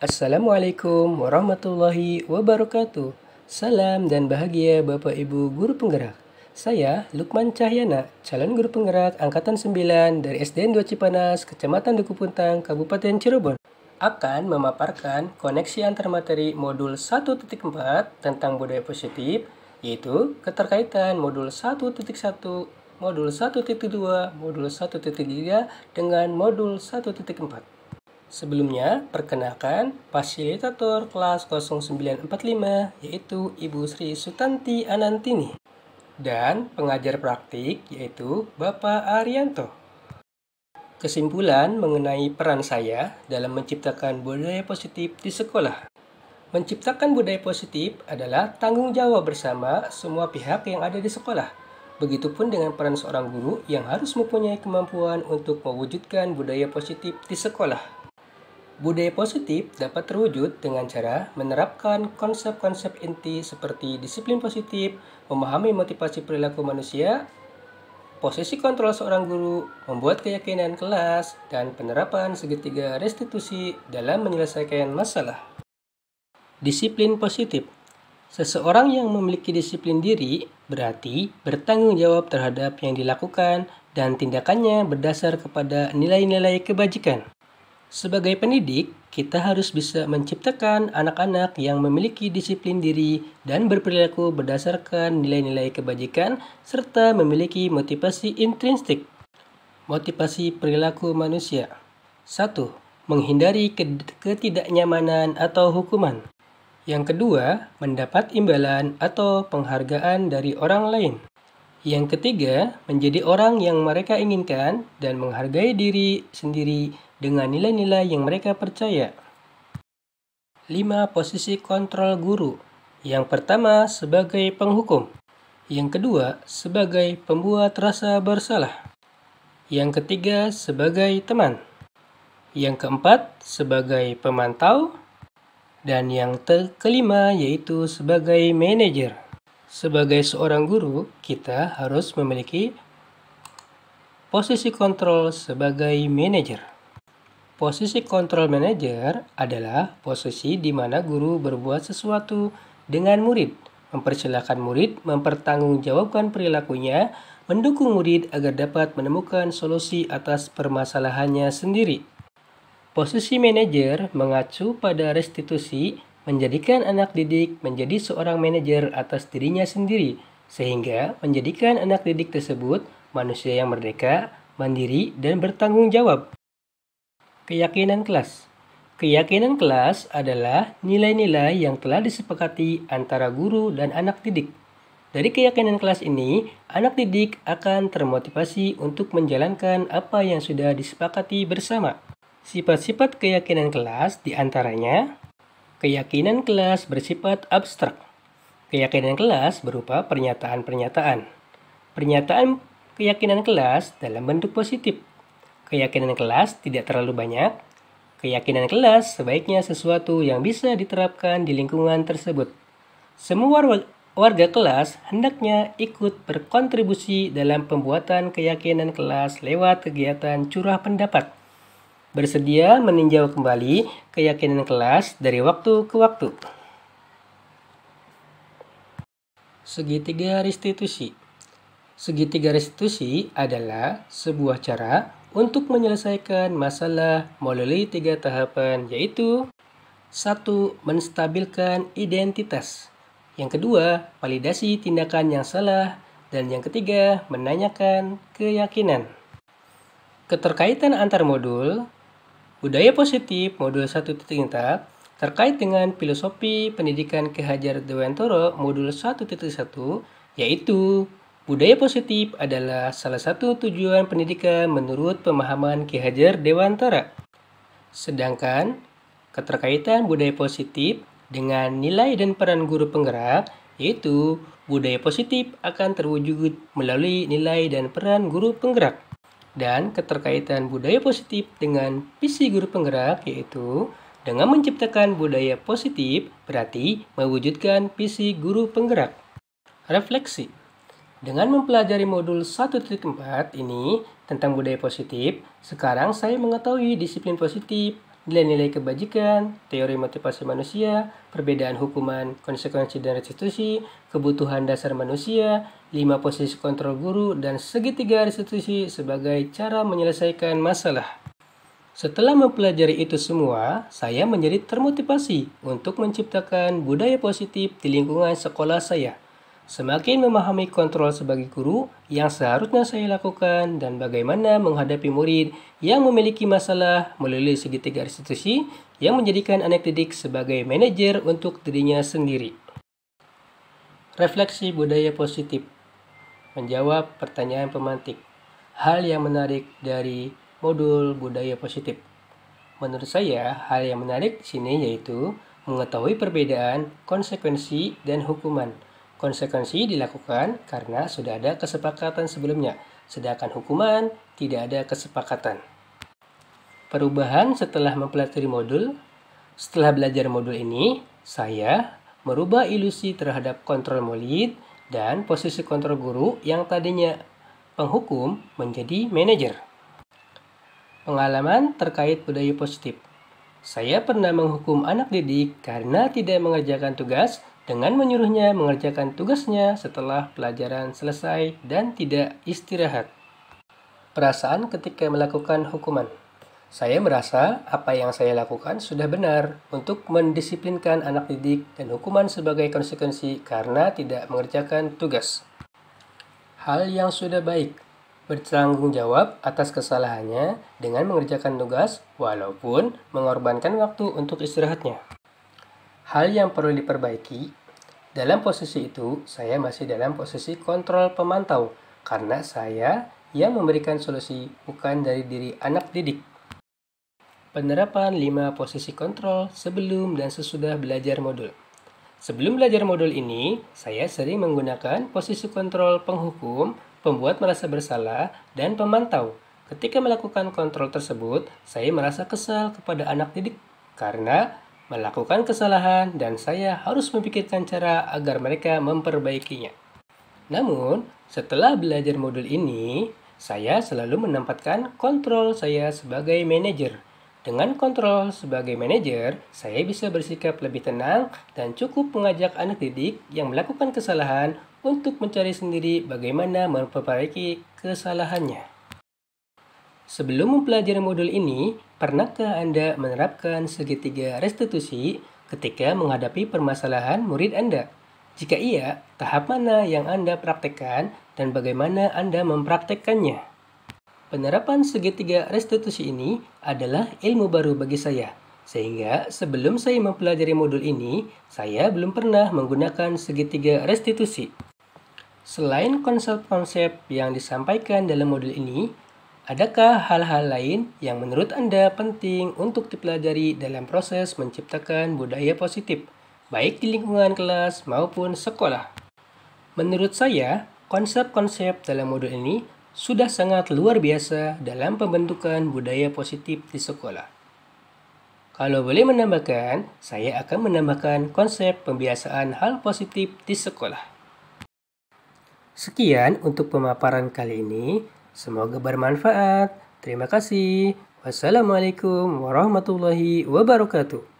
Assalamualaikum warahmatullahi wabarakatuh. Salam dan bahagia Bapak Ibu Guru Penggerak. Saya Lukman Cahyana, calon guru penggerak Angkatan 9 dari SDN 2 Cipanas, Kecamatan Duku Puntang, Kabupaten Cirebon, akan memaparkan koneksi antar materi modul 1.4 tentang budaya positif, yaitu keterkaitan modul 1.1, modul 1.2, modul 1.3 dengan modul 1.4. Sebelumnya, perkenalkan fasilitator kelas 0945 yaitu Ibu Sri Sutanti Anantini dan pengajar praktik yaitu Bapak Arianto. Kesimpulan mengenai peran saya dalam menciptakan budaya positif di sekolah. Menciptakan budaya positif adalah tanggung jawab bersama semua pihak yang ada di sekolah. Begitupun dengan peran seorang guru yang harus mempunyai kemampuan untuk mewujudkan budaya positif di sekolah. Budaya positif dapat terwujud dengan cara menerapkan konsep-konsep inti seperti disiplin positif, memahami motivasi perilaku manusia, posisi kontrol seorang guru, membuat keyakinan kelas, dan penerapan segitiga restitusi dalam menyelesaikan masalah. Disiplin positif. Seseorang yang memiliki disiplin diri berarti bertanggung jawab terhadap yang dilakukan dan tindakannya berdasar kepada nilai-nilai kebajikan. Sebagai pendidik, kita harus bisa menciptakan anak-anak yang memiliki disiplin diri dan berperilaku berdasarkan nilai-nilai kebajikan serta memiliki motivasi intrinsik. Motivasi perilaku manusia. 1. Menghindari ketidaknyamanan atau hukuman. Yang kedua, mendapat imbalan atau penghargaan dari orang lain. Yang ketiga, menjadi orang yang mereka inginkan dan menghargai diri sendiri dengan nilai-nilai yang mereka percaya. 5. Posisi kontrol guru. Yang pertama, sebagai penghukum. Yang kedua, sebagai pembuat rasa bersalah. Yang ketiga, sebagai teman. Yang keempat, sebagai pemantau. Dan yang kelima, yaitu sebagai manajer. Sebagai seorang guru, kita harus memiliki posisi kontrol sebagai manajer. Posisi kontrol manajer adalah posisi di mana guru berbuat sesuatu dengan murid, mempersilahkan murid mempertanggungjawabkan perilakunya, mendukung murid agar dapat menemukan solusi atas permasalahannya sendiri. Posisi manajer mengacu pada restitusi, menjadikan anak didik menjadi seorang manajer atas dirinya sendiri, sehingga menjadikan anak didik tersebut manusia yang merdeka, mandiri, dan bertanggung jawab. Keyakinan kelas. Keyakinan kelas adalah nilai-nilai yang telah disepakati antara guru dan anak didik. Dari keyakinan kelas ini, anak didik akan termotivasi untuk menjalankan apa yang sudah disepakati bersama. Sifat-sifat keyakinan kelas diantaranya, keyakinan kelas bersifat abstrak. Keyakinan kelas berupa pernyataan-pernyataan. Pernyataan keyakinan kelas dalam bentuk positif. Keyakinan kelas tidak terlalu banyak. Keyakinan kelas sebaiknya sesuatu yang bisa diterapkan di lingkungan tersebut. Semua warga kelas hendaknya ikut berkontribusi dalam pembuatan keyakinan kelas lewat kegiatan curah pendapat. Bersedia meninjau kembali keyakinan kelas dari waktu ke waktu. Segitiga restitusi. Segitiga restitusi adalah sebuah cara untuk menyelesaikan masalah melalui 3 tahapan, yaitu 1. Menstabilkan identitas. Yang kedua, validasi tindakan yang salah. Dan yang ketiga, menanyakan keyakinan. Keterkaitan antar modul. Budaya positif modul 1.4 terkait dengan filosofi pendidikan Ki Hajar Dewantara modul 1.1, yaitu budaya positif adalah salah satu tujuan pendidikan menurut pemahaman Ki Hajar Dewantara. Sedangkan keterkaitan budaya positif dengan nilai dan peran guru penggerak, yaitu budaya positif akan terwujud melalui nilai dan peran guru penggerak. Dan keterkaitan budaya positif dengan visi guru penggerak, yaitu dengan menciptakan budaya positif berarti mewujudkan visi guru penggerak. Refleksi. Dengan mempelajari modul 1.4 ini tentang budaya positif, sekarang saya mengetahui disiplin positif, nilai-nilai kebajikan, teori motivasi manusia, perbedaan hukuman, konsekuensi dan restitusi, kebutuhan dasar manusia, 5 posisi kontrol guru, dan segitiga restitusi sebagai cara menyelesaikan masalah. Setelah mempelajari itu semua, saya menjadi termotivasi untuk menciptakan budaya positif di lingkungan sekolah saya. Semakin memahami kontrol sebagai guru yang seharusnya saya lakukan dan bagaimana menghadapi murid yang memiliki masalah melalui segitiga restitusi yang menjadikan anak didik sebagai manajer untuk dirinya sendiri. Refleksi budaya positif. Menjawab pertanyaan pemantik. Hal yang menarik dari modul budaya positif. Menurut saya, hal yang menarik di sini yaitu mengetahui perbedaan konsekuensi dan hukuman. Konsekuensi dilakukan karena sudah ada kesepakatan sebelumnya, sedangkan hukuman tidak ada kesepakatan. Perubahan setelah mempelajari modul. Setelah belajar modul ini, saya merubah ilusi terhadap kontrol murid dan posisi kontrol guru yang tadinya penghukum menjadi manajer. Pengalaman terkait budaya positif. Saya pernah menghukum anak didik karena tidak mengerjakan tugas dengan menyuruhnya mengerjakan tugasnya setelah pelajaran selesai dan tidak istirahat. Perasaan ketika melakukan hukuman. Saya merasa apa yang saya lakukan sudah benar untuk mendisiplinkan anak didik dan hukuman sebagai konsekuensi karena tidak mengerjakan tugas. Hal yang sudah baik. Bertanggung jawab atas kesalahannya dengan mengerjakan tugas walaupun mengorbankan waktu untuk istirahatnya. Hal yang perlu diperbaiki. Dalam posisi itu, saya masih dalam posisi kontrol pemantau karena saya yang memberikan solusi bukan dari diri anak didik. Penerapan 5 posisi kontrol sebelum dan sesudah belajar modul. Sebelum belajar modul ini, saya sering menggunakan posisi kontrol penghukum, pembuat merasa bersalah, dan pemantau. Ketika melakukan kontrol tersebut, saya merasa kesal kepada anak didik karena melakukan kesalahan dan saya harus memikirkan cara agar mereka memperbaikinya. Namun, setelah belajar modul ini, saya selalu menempatkan kontrol saya sebagai manajer. Dengan kontrol sebagai manajer, saya bisa bersikap lebih tenang dan cukup mengajak anak didik yang melakukan kesalahan untuk mencari sendiri bagaimana memperbaiki kesalahannya. Sebelum mempelajari modul ini, pernahkah Anda menerapkan segitiga restitusi ketika menghadapi permasalahan murid Anda? Jika iya, tahap mana yang Anda praktekkan dan bagaimana Anda mempraktekkannya? Penerapan segitiga restitusi ini adalah ilmu baru bagi saya, sehingga sebelum saya mempelajari modul ini, saya belum pernah menggunakan segitiga restitusi. Selain konsep-konsep yang disampaikan dalam modul ini, adakah hal-hal lain yang menurut Anda penting untuk dipelajari dalam proses menciptakan budaya positif, baik di lingkungan kelas maupun sekolah? Menurut saya, konsep-konsep dalam modul ini sudah sangat luar biasa dalam pembentukan budaya positif di sekolah. Kalau boleh menambahkan, saya akan menambahkan konsep pembiasaan hal positif di sekolah. Sekian untuk pemaparan kali ini. Semoga bermanfaat. Terima kasih. Wassalamualaikum warahmatullahi wabarakatuh.